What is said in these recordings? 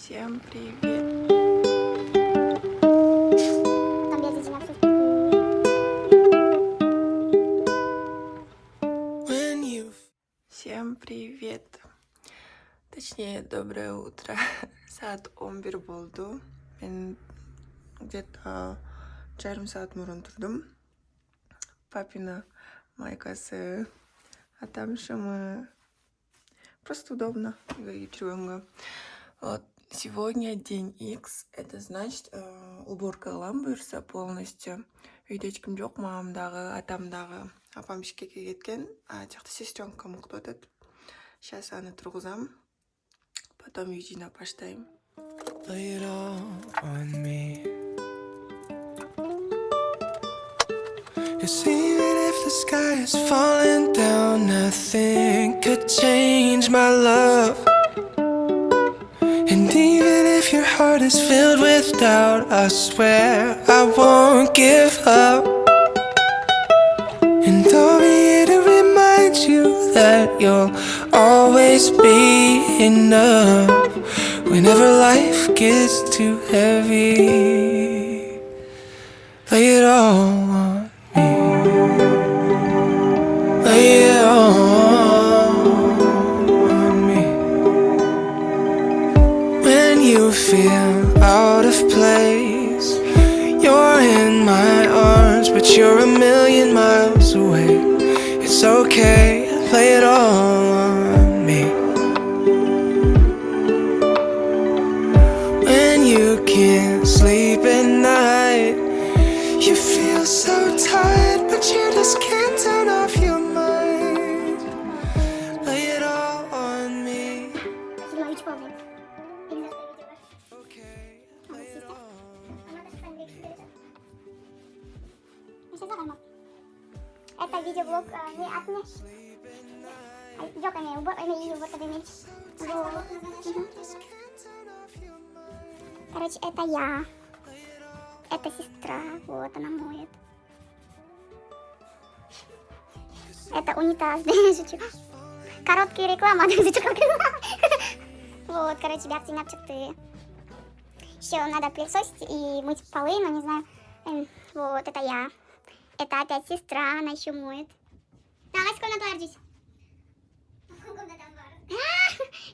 Всем привет! Всем привет! Точнее, доброе утро. Saat 11 болды. Мен где-то жарым саат мурун турдум. Папина майкасы, а там шумы. Просто удобно жүргөнгө. Вот. Сегодня день X. Это значит, уборка ламбырса полностью. Үйдө эч ким жок, мамам дагы, атам дагы. Апам ишке кеткен, а жакта сестренка мукт атат. Сейчас аны тургузам. Потом үй жыйнап баштайм. Lay it all on me. 'Cause even if the sky is falling down, nothing could change my love. And even if your heart is filled with doubt, I swear I won't give up. And I'll be here to remind you that you'll always be enough. Whenever life gets too heavy, lay it all on me. Lay it all on me. When you feel out of place, you're in my arms, but you're a million miles away. It's okay, lay it all on me. When you can't sleep at night, you feel so tired, but you just can't turn off your mind. Lay it all on me. Okay, lay it all. Это видеоблог не от меня. Ёками, уборка демельчик. Короче, это я. Это сестра. Вот она моет. Это унитаз. Короткие рекламы. Вот, короче, бягти напчикты. Еще надо пылесосить и мыть полы, но не знаю. Вот, это я. Это опять сестра, она еще моет. Давай, сколько надо.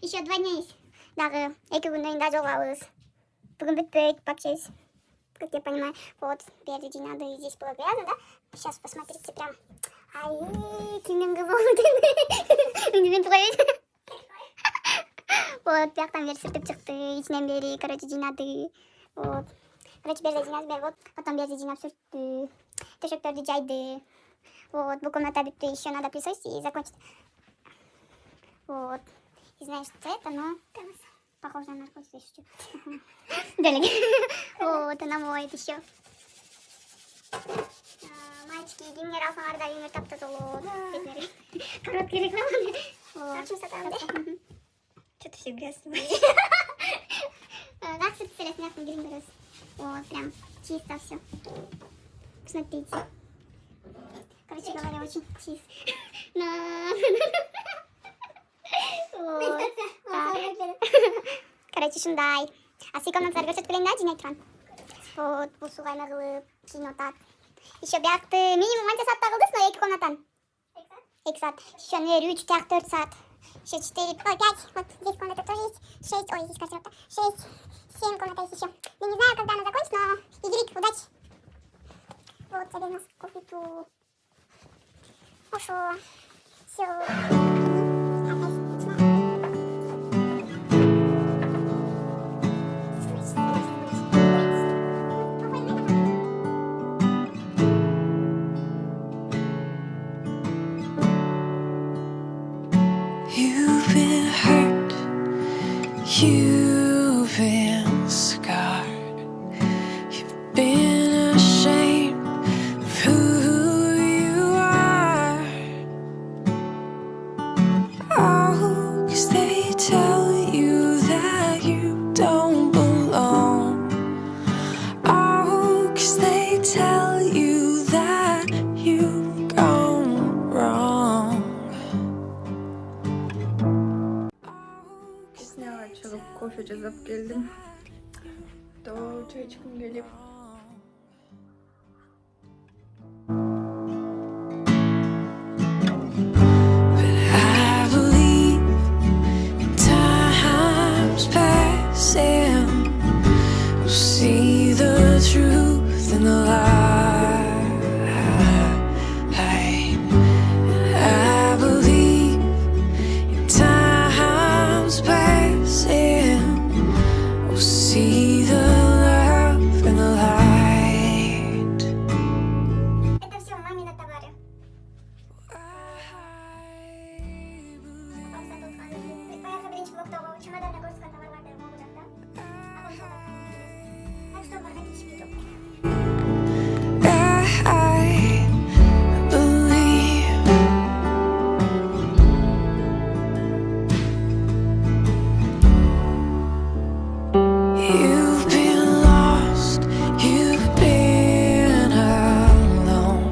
Еще 2 дня есть. Даже эти гундайын да жолабыз. Бүгін бітпейт, пообщаюсь. Как я понимаю. Вот, перед надо и здесь было грязно, да? Сейчас посмотрите прям. Ай, кимнен Вот, бияктан бери сүртүп чыкты, ичинен бери, короче, жыйнады. Вот. Короче, берде жыйнап бер, вот. Потом берде жыйнап сүрттү. Төшөктөрдү жайды. Вот, бұл комната бүтті, еще надо пылесосить и закончить. Вот. Не знаю, что это, но похоже на наркотик еще. Вот, она моет еще. Мальчики, генералдык үйүнө таптатылот. Короткие рекламы. Что-то все грязно. Как все это снять на гриндерс. Вот, прям чисто все. Посмотрите. Короче говоря, очень чисто. Короче, шундай. Асый комнаталар көрсөткүлөйүн да, жыйнай турган. Вот, бул суу кайнак кылып, кийин атат. Еще биякты минимум анча саатта кылдыс, но 2 комнатан. 2 саат. Еще 3, 4 саат. Еще 4, 5. Вот здесь комната тоже есть. 6, ой, здесь квартира. 6, 7 комната есть еще. Я не знаю, когда она закончится, но Игорик, удачи. Вот, теперь у нас кофе-ту. Хорошо. Все. You've been hurt, you've been scarred, you've been ashamed of who you are. Oh, 'cause they tell you that you don't belong. Oh, 'cause they tell you that you've gone wrong. Сняла, кофе жазып geldim. Doğru çay içkim gelip. I believe time's passing. We'll see the truth in the light. I believe time's passing. We'll see the love in the light. Это все мамины товары. Bayağı birinci blokta o çamadanla görüşken tavır vardı bu ocakta. Ama bu kadar kalmıştı. Так что бархат hiçbir yok. I believe you've been lost, you've been alone,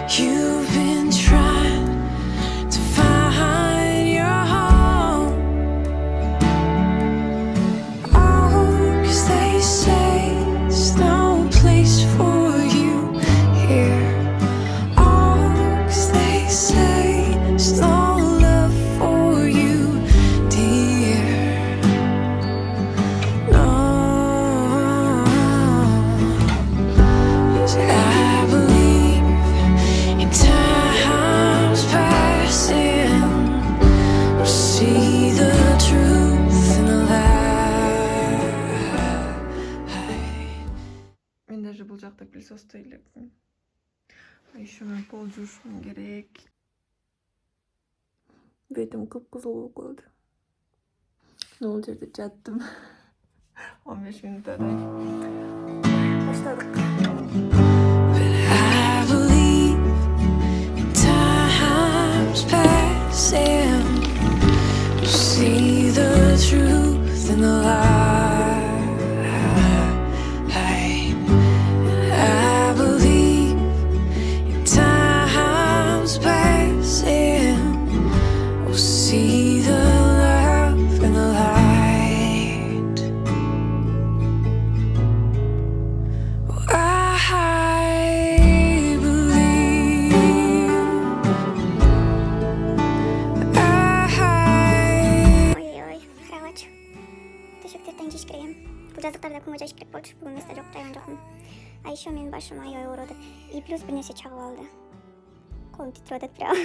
you've been trying to find your home. Oh, 'cause they say there's no place for you here. Oh, 'cause they say there's no love for you, dear. No, 'cause I believe in time's passing. We'll see the truth in the light. Ben даже бұл жақта пылесосты илекпін. Еще мен пол жуушум керек. Бетім қып-қызыл болып қалды. Ол жерде жаттым. 15 минуттадай. Баштадық. I believe time's passing. We'll see the truth in the light. I believe time's passing. We'll see the love in the light. I believe. Ой-ой, кровать. Төшектерден жишкірген. Бұл жаздықтарда күнгі жишкіріп болды. Бұл месте жоқ, жайған жоқпын. А еще менің башым ай-ой ауырады. И плюс бір нәрсе чағып алды. Қолым титреп жатады прям.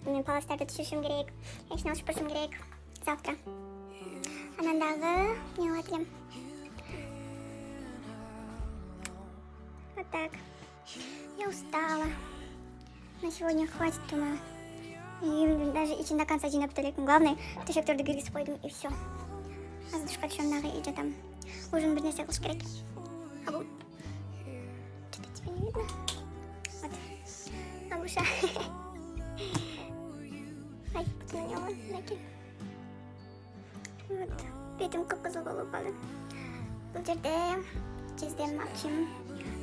Мен паластарды түшіршім керек. Ешін алып шыпыршым керек. Завтра. Анандағы не алатылым. Вот так. Я устала. На сегодня хватит, думаю. И даже идти до конца жинап бітілекпін. Главное, төшектерді кіргізіп қойдым и все. Аз душқа түшемдағы и жатам. Ужин бір нәрсе қылыш керек. А бұл? Что-то тебе не видно? Вот. Агуша. Ай, бұты на него. Накель. Вот. Бетім қып-қызыл болып қалды. Бұл жерде жездем, апчым,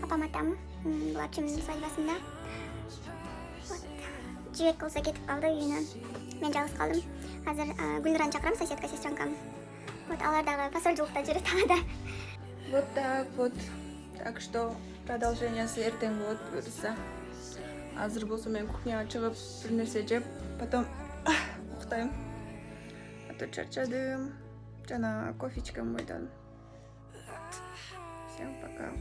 апам атам. Бұл апчымның свадьбасында. Вот. Жібек болса кетіп қалды үйіне. Мен жалғыз қалдым. Қазір Гүлнұраны шақырам, соседка сестренкам. Вот алардағы посольдылықта жүрі талада. Вот так вот. Так что продолжение ертең болады бұйырса. Азыр болса мен кухняға шығып бір нәрсе жеп, потом ұйықтаймын. А то чарчадым. Жаңа кофечкам ойдан. Всем пока.